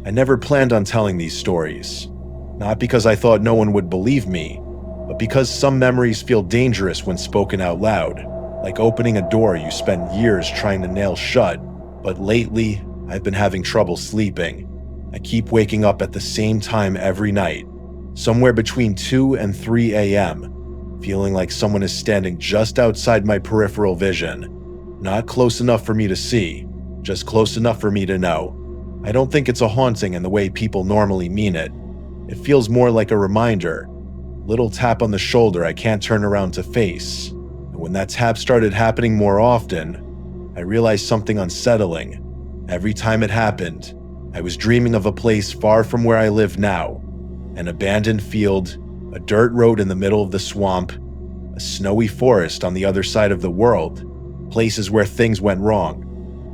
I never planned on telling these stories, not because I thought no one would believe me, but because some memories feel dangerous when spoken out loud, like opening a door you spent years trying to nail shut. But lately, I've been having trouble sleeping. I keep waking up at the same time every night, somewhere between 2 and 3 a.m., feeling like someone is standing just outside my peripheral vision. Not close enough for me to see, just close enough for me to know. I don't think it's a haunting in the way people normally mean it. It feels more like a reminder. Little tap on the shoulder I can't turn around to face. And when that tap started happening more often, I realized something unsettling. Every time it happened, I was dreaming of a place far from where I live now. An abandoned field, a dirt road in the middle of the swamp, a snowy forest on the other side of the world, places where things went wrong,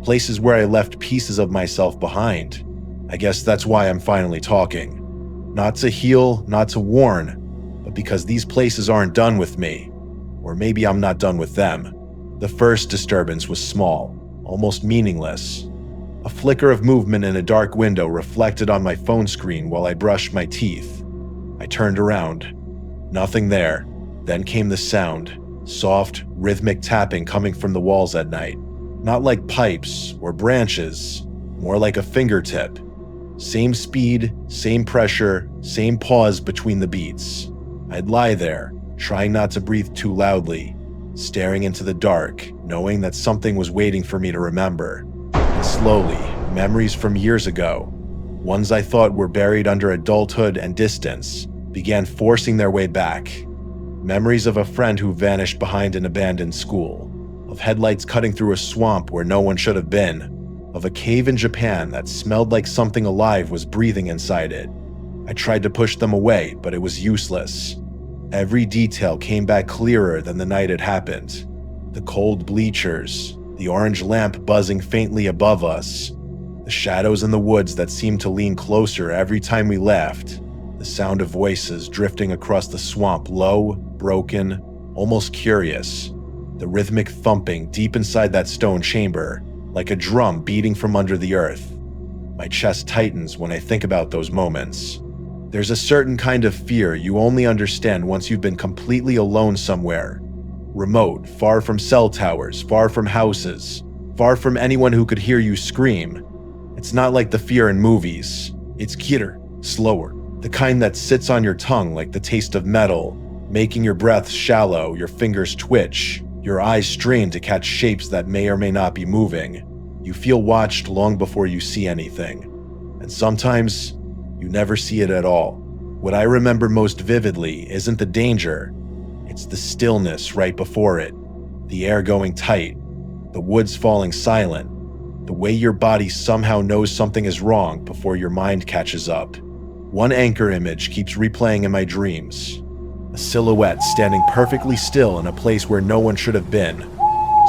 places where I left pieces of myself behind. I guess that's why I'm finally talking. Not to heal, not to warn, but because these places aren't done with me. Or maybe I'm not done with them. The first disturbance was small, almost meaningless. A flicker of movement in a dark window reflected on my phone screen while I brushed my teeth. I turned around. Nothing there. Then came the sound, soft, rhythmic tapping coming from the walls at night. Not like pipes or branches, more like a fingertip. Same speed, same pressure, same pause between the beats. I'd lie there, trying not to breathe too loudly, staring into the dark, knowing that something was waiting for me to remember. And slowly, memories from years ago, ones I thought were buried under adulthood and distance, began forcing their way back. Memories of a friend who vanished behind an abandoned school, of headlights cutting through a swamp where no one should have been, of a cave in Japan that smelled like something alive was breathing inside it. I tried to push them away, but it was useless. Every detail came back clearer than the night it happened. The cold bleachers, the orange lamp buzzing faintly above us, the shadows in the woods that seemed to lean closer every time we left, the sound of voices drifting across the swamp, low, broken, almost curious, the rhythmic thumping deep inside that stone chamber, like a drum beating from under the earth. My chest tightens when I think about those moments. There's a certain kind of fear you only understand once you've been completely alone somewhere. Remote, far from cell towers, far from houses, far from anyone who could hear you scream. It's not like the fear in movies. It's quieter, slower, the kind that sits on your tongue like the taste of metal, making your breath shallow, your fingers twitch, your eyes strain to catch shapes that may or may not be moving. You feel watched long before you see anything. And sometimes, you never see it at all. What I remember most vividly isn't the danger, it's the stillness right before it. The air going tight, the woods falling silent, the way your body somehow knows something is wrong before your mind catches up. One anchor image keeps replaying in my dreams. A silhouette standing perfectly still in a place where no one should have been.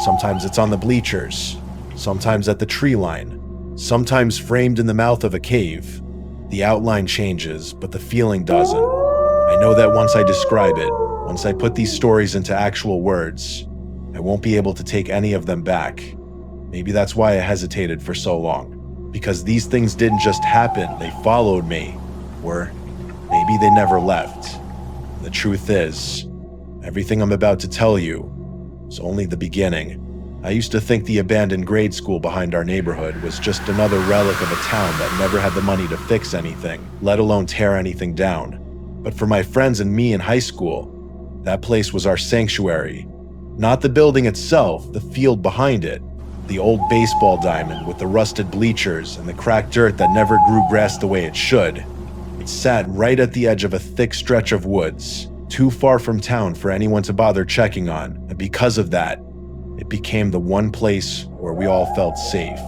Sometimes it's on the bleachers, sometimes at the tree line, sometimes framed in the mouth of a cave. The outline changes, but the feeling doesn't. I know that once I describe it, once I put these stories into actual words, I won't be able to take any of them back. Maybe that's why I hesitated for so long. Because these things didn't just happen, they followed me. Or maybe they never left. The truth is, everything I'm about to tell you is only the beginning. I used to think the abandoned grade school behind our neighborhood was just another relic of a town that never had the money to fix anything, let alone tear anything down. But for my friends and me in high school, that place was our sanctuary. Not the building itself, the field behind it. The old baseball diamond with the rusted bleachers and the cracked dirt that never grew grass the way it should. It sat right at the edge of a thick stretch of woods, too far from town for anyone to bother checking on, and because of that, it became the one place where we all felt safe.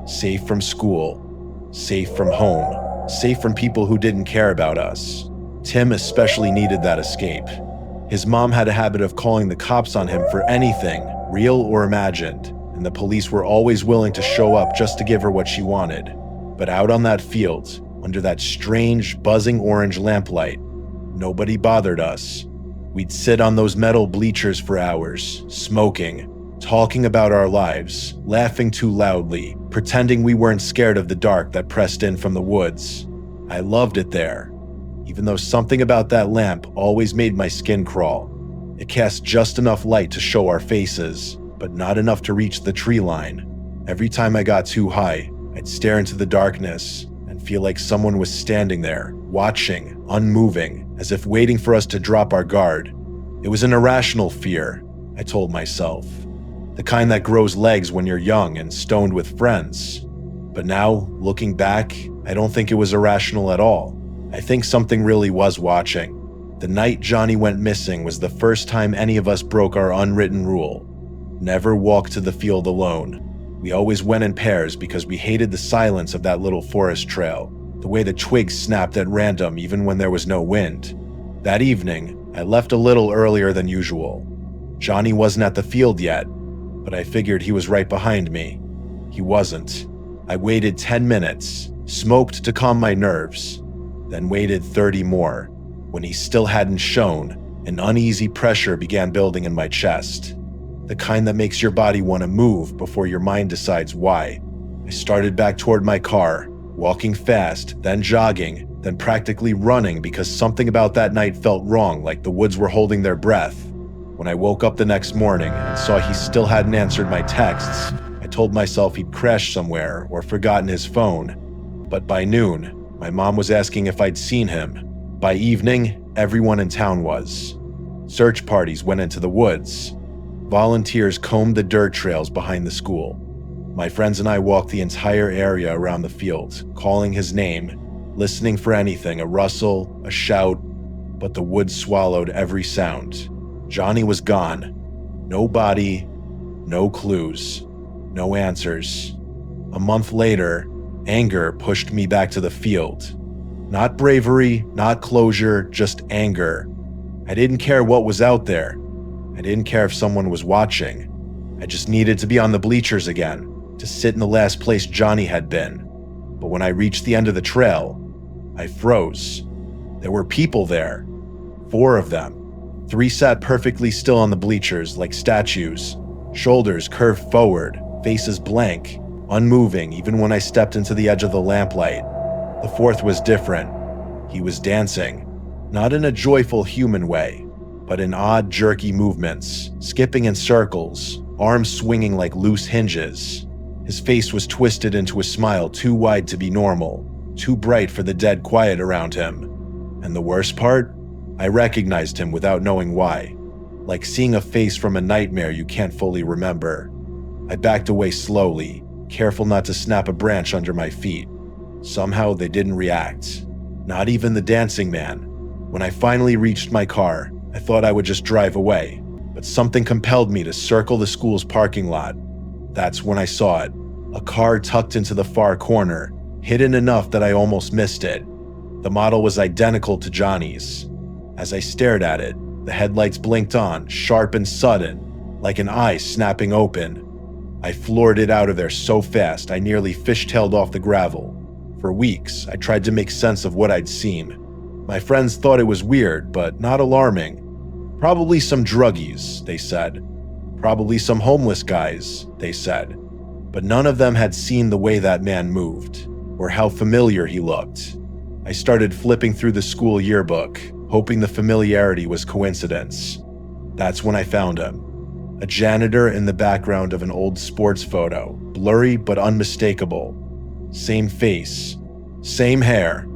Safe from school, safe from home, safe from people who didn't care about us. Tim especially needed that escape. His mom had a habit of calling the cops on him for anything, real or imagined, and the police were always willing to show up just to give her what she wanted. But out on that field, under that strange, buzzing orange lamplight, nobody bothered us. We'd sit on those metal bleachers for hours, smoking, talking about our lives, laughing too loudly, pretending we weren't scared of the dark that pressed in from the woods. I loved it there, even though something about that lamp always made my skin crawl. It cast just enough light to show our faces, but not enough to reach the tree line. Every time I got too high, I'd stare into the darkness and feel like someone was standing there, watching, unmoving, as if waiting for us to drop our guard. It was an irrational fear, I told myself. The kind that grows legs when you're young and stoned with friends. But now, looking back, I don't think it was irrational at all. I think something really was watching. The night Johnny went missing was the first time any of us broke our unwritten rule. Never walk to the field alone. We always went in pairs because we hated the silence of that little forest trail, the way the twigs snapped at random even when there was no wind. That evening, I left a little earlier than usual. Johnny wasn't at the field yet, but I figured he was right behind me. He wasn't. I waited 10 minutes, smoked to calm my nerves, then waited 30 more. When he still hadn't shown, an uneasy pressure began building in my chest. The kind that makes your body want to move before your mind decides why. I started back toward my car, walking fast, then jogging, then practically running because something about that night felt wrong, like the woods were holding their breath. When I woke up the next morning and saw he still hadn't answered my texts, I told myself he'd crashed somewhere or forgotten his phone. But by noon, my mom was asking if I'd seen him. By evening, everyone in town was. Search parties went into the woods. Volunteers combed the dirt trails behind the school. My friends and I walked the entire area around the field, calling his name, listening for anything, a rustle, a shout, but the woods swallowed every sound. Johnny was gone. No body, no clues, no answers. A month later, anger pushed me back to the field. Not bravery, not closure, just anger. I didn't care what was out there. I didn't care if someone was watching. I just needed to be on the bleachers again, to sit in the last place Johnny had been. But when I reached the end of the trail, I froze. There were people there. 4 of them. 3 sat perfectly still on the bleachers like statues, shoulders curved forward, faces blank, unmoving even when I stepped into the edge of the lamplight. The 4th was different. He was dancing, not in a joyful human way, but in odd, jerky movements, skipping in circles, arms swinging like loose hinges. His face was twisted into a smile too wide to be normal, too bright for the dead quiet around him. And the worst part? I recognized him without knowing why, like seeing a face from a nightmare you can't fully remember. I backed away slowly, careful not to snap a branch under my feet. Somehow they didn't react. Not even the dancing man. When I finally reached my car, I thought I would just drive away, but something compelled me to circle the school's parking lot. That's when I saw it. A car tucked into the far corner, hidden enough that I almost missed it. The model was identical to Johnny's. As I stared at it, the headlights blinked on, sharp and sudden, like an eye snapping open. I floored it out of there so fast I nearly fishtailed off the gravel. For weeks, I tried to make sense of what I'd seen. My friends thought it was weird, but not alarming. Probably some druggies, they said. Probably some homeless guys, they said. But none of them had seen the way that man moved, or how familiar he looked. I started flipping through the school yearbook, hoping the familiarity was coincidence. That's when I found him. A janitor in the background of an old sports photo, blurry but unmistakable. Same face, same hair,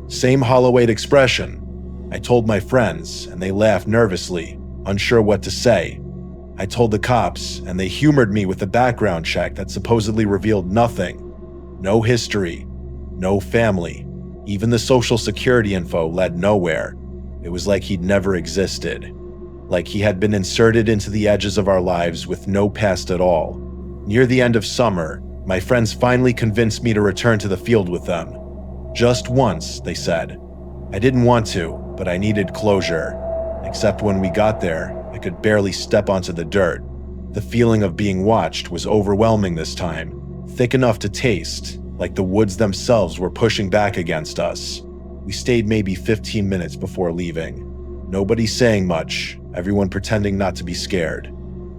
same hollow-eyed expression. I told my friends, and they laughed nervously, unsure what to say. I told the cops, and they humored me with a background check that supposedly revealed nothing. No history, no family. Even the social security info led nowhere. It was like he'd never existed. Like he had been inserted into the edges of our lives with no past at all. Near the end of summer, my friends finally convinced me to return to the field with them. Just once, they said. I didn't want to, but I needed closure. Except when we got there, I could barely step onto the dirt. The feeling of being watched was overwhelming this time, thick enough to taste, like the woods themselves were pushing back against us. We stayed maybe 15 minutes before leaving. Nobody saying much, everyone pretending not to be scared.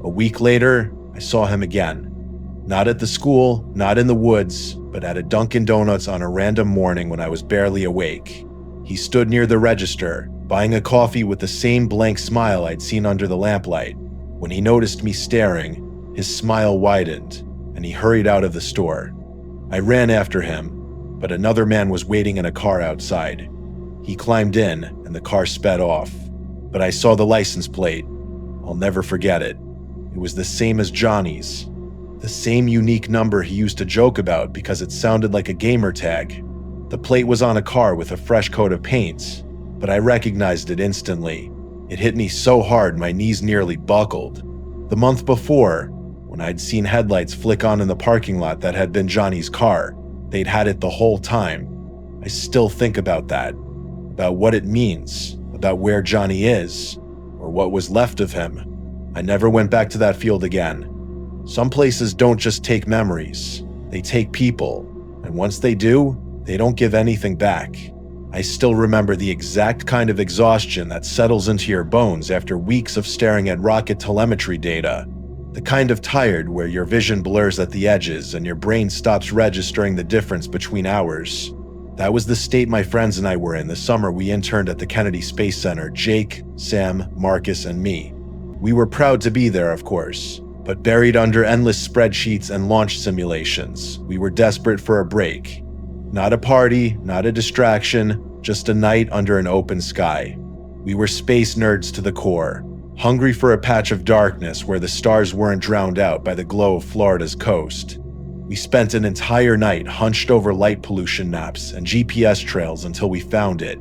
A week later, I I saw him again. Not at the school, not in the woods, but at a Dunkin' Donuts on a random morning when I was barely awake. He stood near the register, buying a coffee with the same blank smile I'd seen under the lamplight. When he noticed me staring, his smile widened, and he hurried out of the store. I ran after him, but another man was waiting in a car outside. He climbed in, and the car sped off. But I saw the license plate. I'll never forget it. It was the same as Johnny's. The same unique number he used to joke about because it sounded like a gamer tag. The plate was on a car with a fresh coat of paint, but I recognized it instantly. It hit me so hard my knees nearly buckled. The month before, when I'd seen headlights flick on in the parking lot that had been Johnny's car, they'd had it the whole time. I still think about that, about what it means, about where Johnny is, or what was left of him. I never went back to that field again. Some places don't just take memories, they take people, and once they do, they don't give anything back. I still remember the exact kind of exhaustion that settles into your bones after weeks of staring at rocket telemetry data. The kind of tired where your vision blurs at the edges and your brain stops registering the difference between hours. That was the state my friends and I were in the summer we interned at the Kennedy Space Center, Jake, Sam, Marcus, and me. We were proud to be there, of course, but buried under endless spreadsheets and launch simulations, we were desperate for a break. Not a party, not a distraction, just a night under an open sky. We were space nerds to the core, hungry for a patch of darkness where the stars weren't drowned out by the glow of Florida's coast. We spent an entire night hunched over light pollution maps and GPS trails until we found it,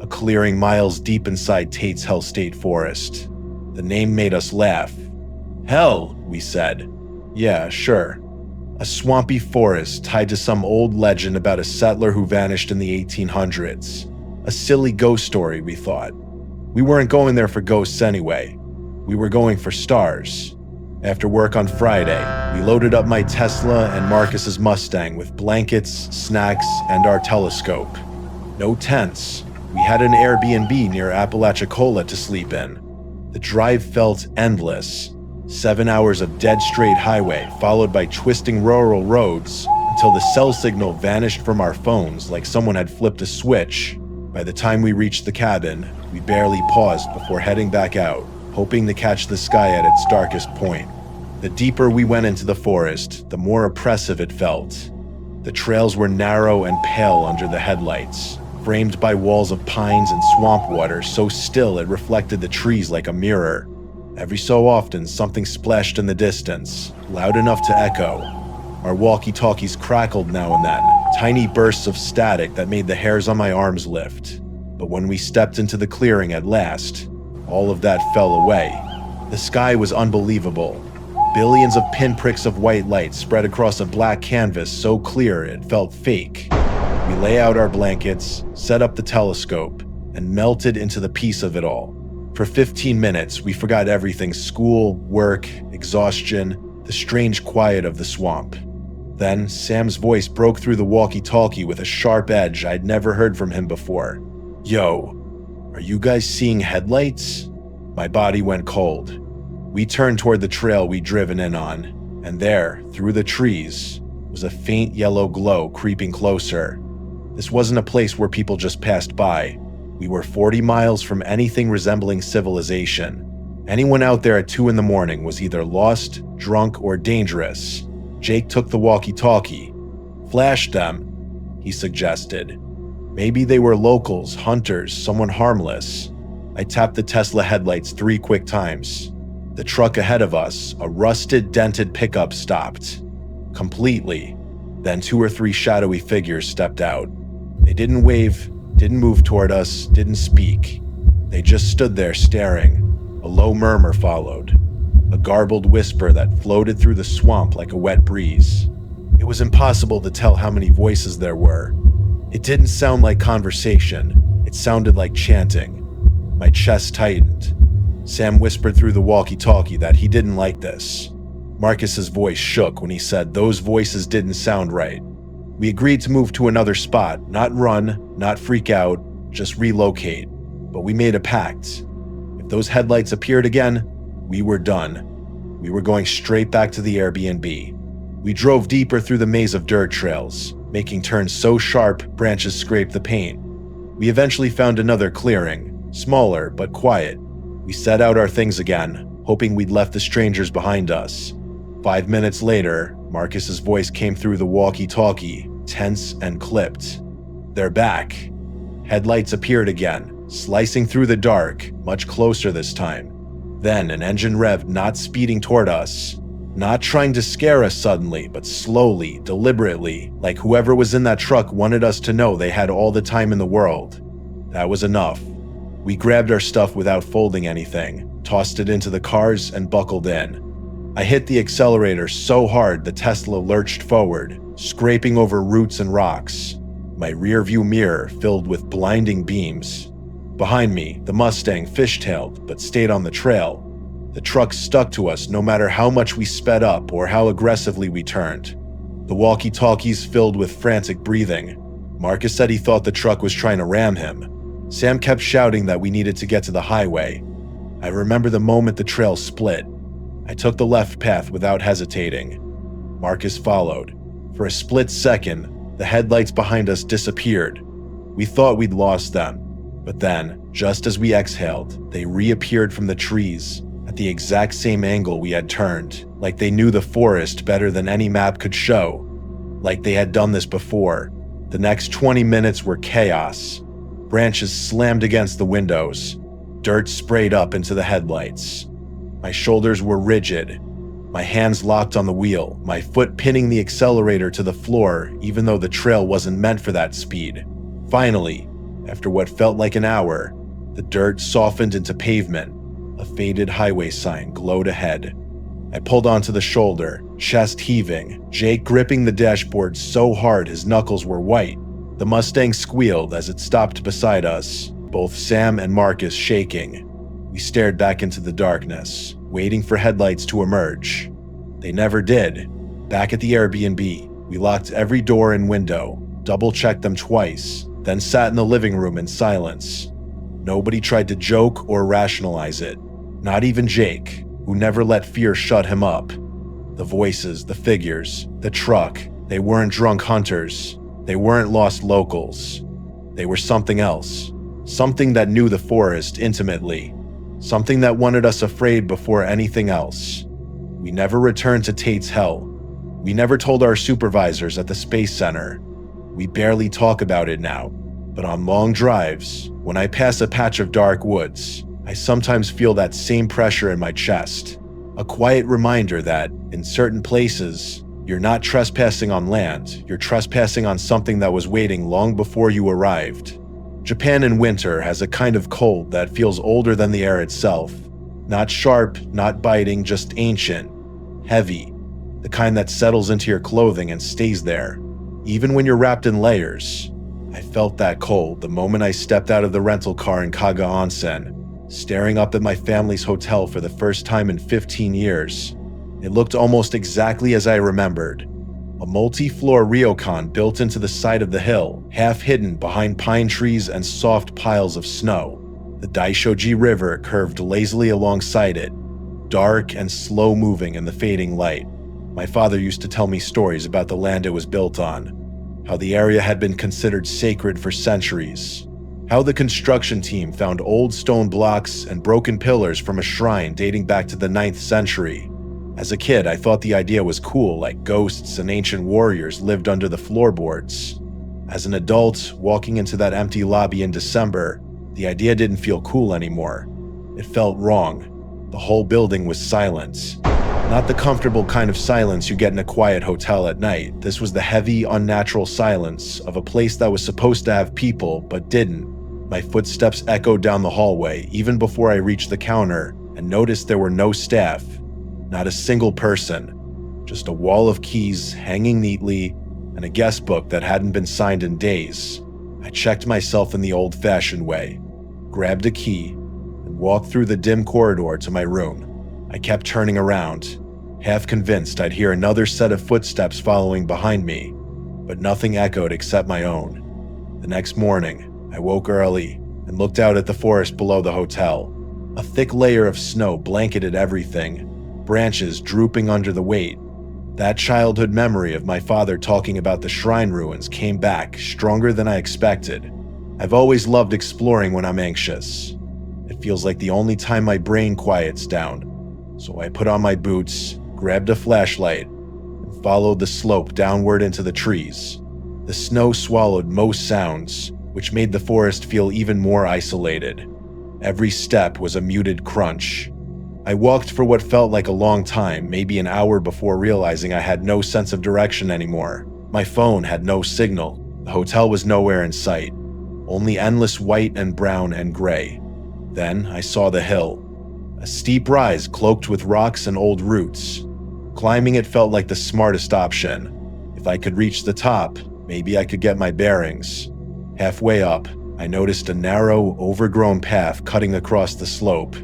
a clearing miles deep inside Tate's Hell State Forest. The name made us laugh. Hell, we said. Yeah, sure. A swampy forest tied to some old legend about a settler who vanished in the 1800s. A silly ghost story, we thought. We weren't going there for ghosts anyway. We were going for stars. After work on Friday, we loaded up my Tesla and Marcus's Mustang with blankets, snacks, and our telescope. No tents. We had an Airbnb near Apalachicola to sleep in. The drive felt endless. 7 hours of dead straight highway followed by twisting rural roads until the cell signal vanished from our phones like someone had flipped a switch. By the time we reached the cabin, we barely paused before heading back out, hoping to catch the sky at its darkest point. The deeper we went into the forest, the more oppressive it felt. The trails were narrow and pale under the headlights, framed by walls of pines and swamp water so still it reflected the trees like a mirror. Every so often, something splashed in the distance, loud enough to echo. Our walkie-talkies crackled now and then, tiny bursts of static that made the hairs on my arms lift. But when we stepped into the clearing at last, all of that fell away. The sky was unbelievable. Billions of pinpricks of white light spread across a black canvas so clear it felt fake. We lay out our blankets, set up the telescope, and melted into the peace of it all. For 15 minutes, we forgot everything: school, work, exhaustion, the strange quiet of the swamp. Then, Sam's voice broke through the walkie-talkie with a sharp edge I'd never heard from him before. Yo, are you guys seeing headlights? My body went cold. We turned toward the trail we'd driven in on, and there, through the trees, was a faint yellow glow creeping closer. This wasn't a place where people just passed by. We were 40 miles from anything resembling civilization. Anyone out there at 2 a.m. was either lost, drunk, or dangerous. Jake took the walkie-talkie. Flash them, he suggested. Maybe they were locals, hunters, someone harmless. I tapped the Tesla headlights 3 quick times. The truck ahead of us, a rusted, dented pickup, stopped. Completely. Then 2 or 3 shadowy figures stepped out. They didn't wave, didn't move toward us, didn't speak. They just stood there staring. A low murmur followed, a garbled whisper that floated through the swamp like a wet breeze. It was impossible to tell how many voices there were. It didn't sound like conversation. It sounded like chanting. My chest tightened. Sam whispered through the walkie-talkie that he didn't like this. Marcus's voice shook when he said those voices didn't sound right. We agreed to move to another spot, not run, not freak out, just relocate. But we made a pact. If those headlights appeared again, we were done. We were going straight back to the Airbnb. We drove deeper through the maze of dirt trails, making turns so sharp branches scraped the paint. We eventually found another clearing, smaller but quiet. We set out our things again, hoping we'd left the strangers behind us. 5 minutes later, Marcus's voice came through the walkie-talkie, tense and clipped. "They're back." Headlights appeared again, slicing through the dark, much closer this time. Then an engine revved, not speeding toward us. Not trying to scare us suddenly, but slowly, deliberately, like whoever was in that truck wanted us to know they had all the time in the world. That was enough. We grabbed our stuff without folding anything, tossed it into the cars, and buckled in. I hit the accelerator so hard the Tesla lurched forward, scraping over roots and rocks. My rearview mirror filled with blinding beams. Behind me, the Mustang fishtailed but stayed on the trail. The truck stuck to us no matter how much we sped up or how aggressively we turned. The walkie-talkies filled with frantic breathing. Marcus said he thought the truck was trying to ram him. Sam kept shouting that we needed to get to the highway. I remember the moment the trail split. I took the left path without hesitating. Marcus followed. For a split second, the headlights behind us disappeared. We thought we'd lost them. But then, just as we exhaled, they reappeared from the trees, at the exact same angle we had turned, like they knew the forest better than any map could show. Like they had done this before. The next 20 minutes were chaos. Branches slammed against the windows. Dirt sprayed up into the headlights. My shoulders were rigid. My hands locked on the wheel, my foot pinning the accelerator to the floor even though the trail wasn't meant for that speed. Finally, after what felt like an hour, the dirt softened into pavement. A faded highway sign glowed ahead. I pulled onto the shoulder, chest heaving, Jake gripping the dashboard so hard his knuckles were white. The Mustang squealed as it stopped beside us, both Sam and Marcus shaking. We stared back into the darkness, waiting for headlights to emerge. They never did. Back at the Airbnb, we locked every door and window, double-checked them twice, then sat in the living room in silence. Nobody tried to joke or rationalize it. Not even Jake, who never let fear shut him up. The voices, the figures, the truck, they weren't drunk hunters. They weren't lost locals. They were something else. Something that knew the forest intimately. Something that wanted us afraid before anything else. We never returned to Tate's Hell. We never told our supervisors at the Space Center. We barely talk about it now. But on long drives, when I pass a patch of dark woods, I sometimes feel that same pressure in my chest. A quiet reminder that, in certain places, you're not trespassing on land, you're trespassing on something that was waiting long before you arrived. Japan in winter has a kind of cold that feels older than the air itself. Not sharp, not biting, just ancient. Heavy. The kind that settles into your clothing and stays there, even when you're wrapped in layers. I felt that cold the moment I stepped out of the rental car in Kaga Onsen, staring up at my family's hotel for the first time in 15 years. It looked almost exactly as I remembered. A multi-floor ryokan built into the side of the hill, half hidden behind pine trees and soft piles of snow. The Daishoji River curved lazily alongside it, dark and slow-moving in the fading light. My father used to tell me stories about the land it was built on, how the area had been considered sacred for centuries, how the construction team found old stone blocks and broken pillars from a shrine dating back to the 9th century. As a kid, I thought the idea was cool, like ghosts and ancient warriors lived under the floorboards. As an adult, walking into that empty lobby in December, the idea didn't feel cool anymore. It felt wrong. The whole building was silent. Not the comfortable kind of silence you get in a quiet hotel at night. This was the heavy, unnatural silence of a place that was supposed to have people, but didn't. My footsteps echoed down the hallway, even before I reached the counter, and noticed there were no staff. Not a single person. Just a wall of keys hanging neatly, and a guest book that hadn't been signed in days. I checked myself in the old-fashioned way, grabbed a key, and walked through the dim corridor to my room. I kept turning around, half convinced I'd hear another set of footsteps following behind me, but nothing echoed except my own. The next morning, I woke early and looked out at the forest below the hotel. A thick layer of snow blanketed everything. branches drooping under the weight. That childhood memory of my father talking about the shrine ruins came back stronger than I expected. I've always loved exploring when I'm anxious. It feels like the only time my brain quiets down. So I put on my boots, grabbed a flashlight, and followed the slope downward into the trees. The snow swallowed most sounds, which made the forest feel even more isolated. Every step was a muted crunch. I walked for what felt like a long time, maybe an hour, before realizing I had no sense of direction anymore. My phone had no signal. The hotel was nowhere in sight. Only endless white and brown and gray. Then I saw the hill. A steep rise cloaked with rocks and old roots. Climbing it felt like the smartest option. If I could reach the top, maybe I could get my bearings. Halfway up, I noticed a narrow, overgrown path cutting across the slope.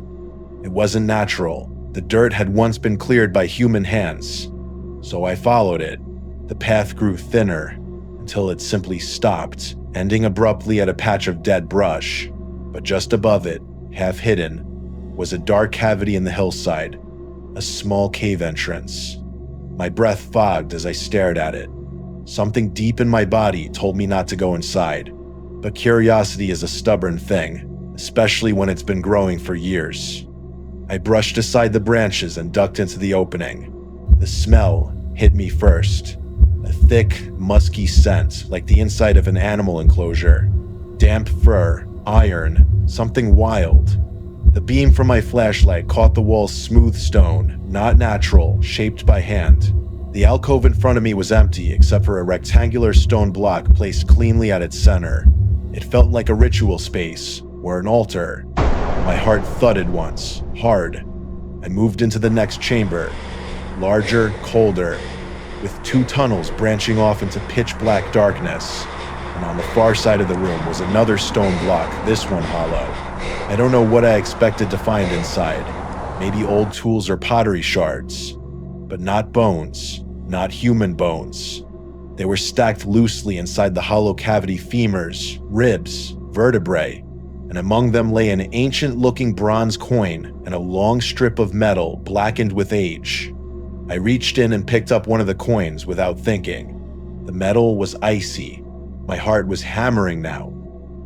It wasn't natural. The dirt had once been cleared by human hands. So I followed it. The path grew thinner until it simply stopped, ending abruptly at a patch of dead brush. But just above it, half hidden, was a dark cavity in the hillside, a small cave entrance. My breath fogged as I stared at it. Something deep in my body told me not to go inside. But curiosity is a stubborn thing, especially when it's been growing for years. I brushed aside the branches and ducked into the opening. The smell hit me first. A thick, musky scent, like the inside of an animal enclosure. Damp fur, iron, something wild. The beam from my flashlight caught the wall's smooth stone, not natural, shaped by hand. The alcove in front of me was empty except for a rectangular stone block placed cleanly at its center. It felt like a ritual space, or an altar. My heart thudded once, hard. I moved into the next chamber, larger, colder, with 2 tunnels branching off into pitch-black darkness. And on the far side of the room was another stone block, this one hollow. I don't know what I expected to find inside. Maybe old tools or pottery shards. But not bones, not human bones. They were stacked loosely inside the hollow cavity femurs, ribs, vertebrae, and among them lay an ancient-looking bronze coin and a long strip of metal blackened with age. I reached in and picked up one of the coins without thinking. The metal was icy. My heart was hammering now,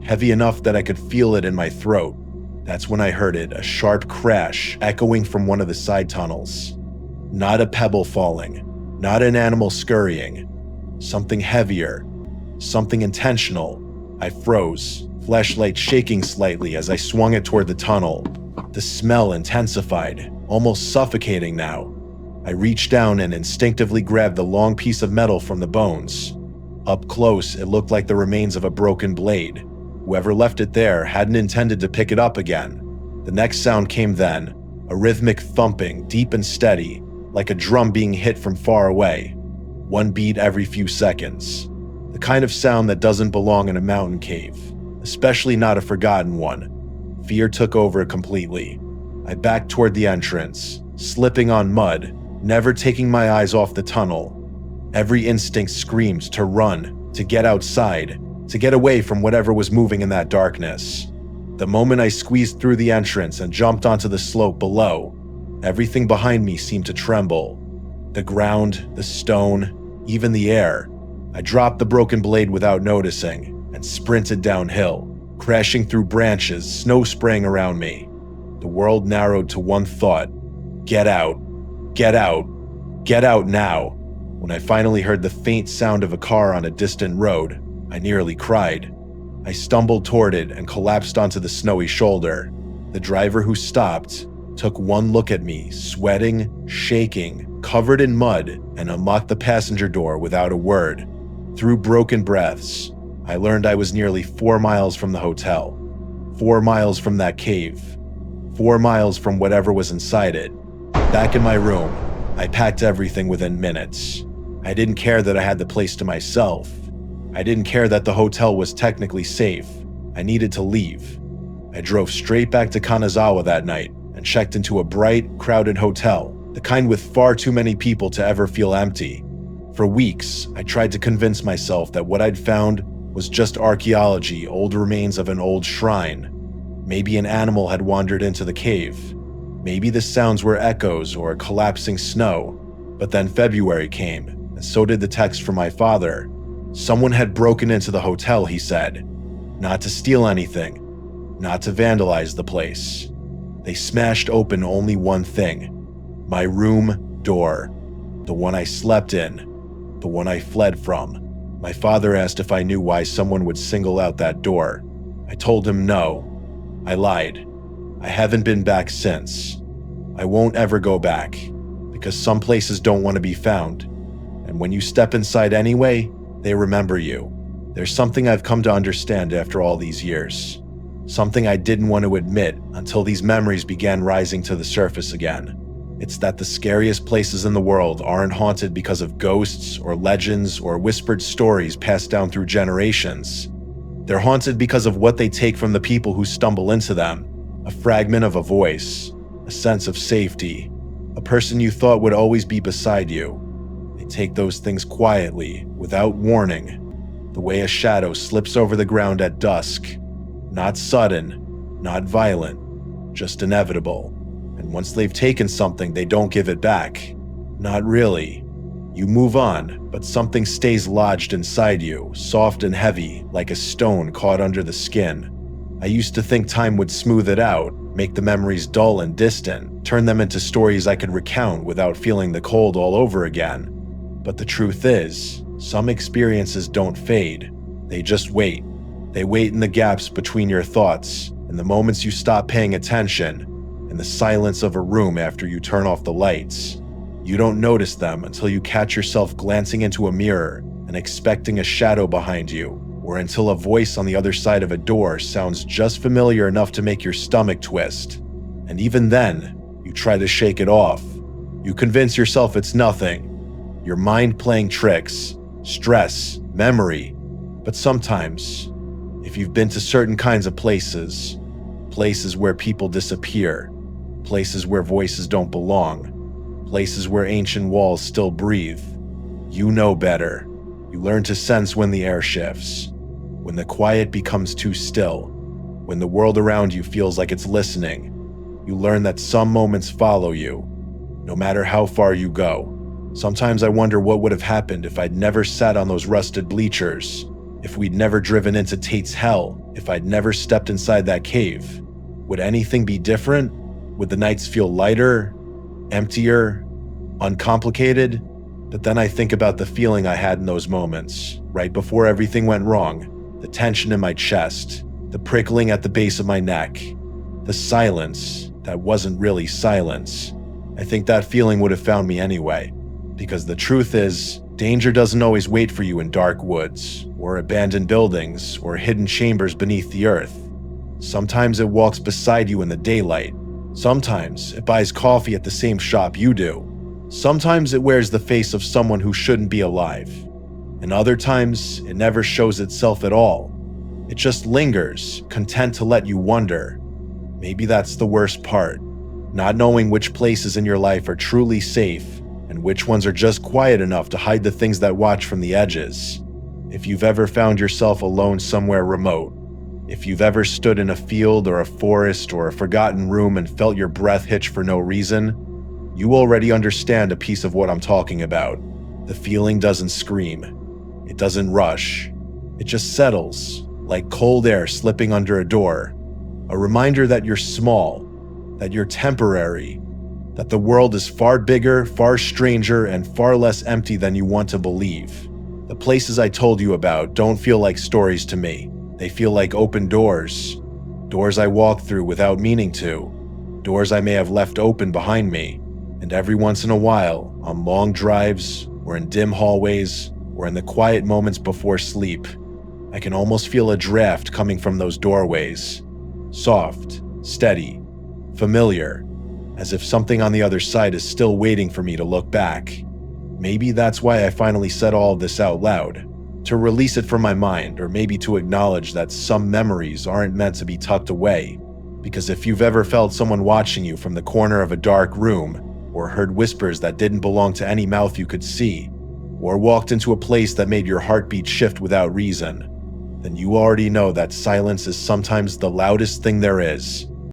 heavy enough that I could feel it in my throat. That's when I heard it, a sharp crash echoing from one of the side tunnels. Not a pebble falling, not an animal scurrying. Something heavier, something intentional. I froze, flashlight shaking slightly as I swung it toward the tunnel. The smell intensified, almost suffocating now. I reached down and instinctively grabbed the long piece of metal from the bones. Up close, it looked like the remains of a broken blade. Whoever left it there hadn't intended to pick it up again. The next sound came then, a rhythmic thumping, deep and steady, like a drum being hit from far away. 1 beat every few seconds. The kind of sound that doesn't belong in a mountain cave, especially not a forgotten one. Fear took over completely. I backed toward the entrance, slipping on mud, never taking my eyes off the tunnel. Every instinct screamed to run, to get outside, to get away from whatever was moving in that darkness. The moment I squeezed through the entrance and jumped onto the slope below, everything behind me seemed to tremble. The ground, the stone, even the air. I dropped the broken blade without noticing and sprinted downhill, crashing through branches, snow spraying around me. The world narrowed to one thought: get out, get out, get out now. When I finally heard the faint sound of a car on a distant road, I nearly cried. I stumbled toward it and collapsed onto the snowy shoulder. The driver who stopped took one look at me, sweating, shaking, covered in mud, and unlocked the passenger door without a word. Through broken breaths, I learned I was nearly 4 miles from the hotel, 4 miles from that cave, 4 miles from whatever was inside it. Back in my room, I packed everything within minutes. I didn't care that I had the place to myself. I didn't care that the hotel was technically safe. I needed to leave. I drove straight back to Kanazawa that night and checked into a bright, crowded hotel, the kind with far too many people to ever feel empty. For weeks, I tried to convince myself that what I'd found was just archaeology, old remains of an old shrine. Maybe an animal had wandered into the cave. Maybe the sounds were echoes or collapsing snow. But then February came, and so did the text from my father. Someone had broken into the hotel, he said. Not to steal anything, not to vandalize the place. They smashed open only one thing: my room door, the one I slept in, the one I fled from. My father asked if I knew why someone would single out that door. I told him no. I lied. I haven't been back since. I won't ever go back, because some places don't want to be found. And when you step inside anyway, they remember you. There's something I've come to understand after all these years. Something I didn't want to admit until these memories began rising to the surface again. It's that the scariest places in the world aren't haunted because of ghosts or legends or whispered stories passed down through generations. They're haunted because of what they take from the people who stumble into them. A fragment of a voice, a sense of safety, a person you thought would always be beside you. They take those things quietly, without warning, the way a shadow slips over the ground at dusk. Not sudden, not violent, just inevitable. And once they've taken something, they don't give it back. Not really. You move on, but something stays lodged inside you, soft and heavy, like a stone caught under the skin. I used to think time would smooth it out, make the memories dull and distant, turn them into stories I could recount without feeling the cold all over again. But the truth is, some experiences don't fade. They just wait. They wait in the gaps between your thoughts, in the moments you stop paying attention, in the silence of a room after you turn off the lights. You don't notice them until you catch yourself glancing into a mirror and expecting a shadow behind you, or until a voice on the other side of a door sounds just familiar enough to make your stomach twist. And even then, you try to shake it off. You convince yourself it's nothing. Your mind playing tricks, stress, memory. But sometimes, if you've been to certain kinds of places, places where people disappear, places where voices don't belong, places where ancient walls still breathe, you know better. You learn to sense when the air shifts, when the quiet becomes too still, when the world around you feels like it's listening. You learn that some moments follow you, no matter how far you go. Sometimes I wonder what would have happened if I'd never sat on those rusted bleachers, if we'd never driven into Tate's hell, if I'd never stepped inside that cave. Would anything be different? Would the nights feel lighter, emptier, uncomplicated? But then I think about the feeling I had in those moments, right before everything went wrong. The tension in my chest, the prickling at the base of my neck, the silence that wasn't really silence. I think that feeling would have found me anyway, because the truth is, danger doesn't always wait for you in dark woods, or abandoned buildings, or hidden chambers beneath the earth. Sometimes it walks beside you in the daylight. Sometimes it buys coffee at the same shop you do. Sometimes it wears the face of someone who shouldn't be alive. And other times, it never shows itself at all. It just lingers, content to let you wonder. Maybe that's the worst part, not knowing which places in your life are truly safe and which ones are just quiet enough to hide the things that watch from the edges. If you've ever found yourself alone somewhere remote, if you've ever stood in a field or a forest or a forgotten room and felt your breath hitch for no reason, you already understand a piece of what I'm talking about. The feeling doesn't scream. It doesn't rush. It just settles, like cold air slipping under a door. A reminder that you're small, that you're temporary, that the world is far bigger, far stranger, and far less empty than you want to believe. The places I told you about don't feel like stories to me. They feel like open doors. Doors I walked through without meaning to. Doors I may have left open behind me. And every once in a while, on long drives, or in dim hallways, or in the quiet moments before sleep, I can almost feel a draft coming from those doorways. Soft, steady, familiar, as if something on the other side is still waiting for me to look back. Maybe that's why I finally said all of this out loud. To release it from my mind, or maybe to acknowledge that some memories aren't meant to be tucked away. Because if you've ever felt someone watching you from the corner of a dark room, or heard whispers that didn't belong to any mouth you could see, or walked into a place that made your heartbeat shift without reason, then you already know that silence is sometimes the loudest thing there is.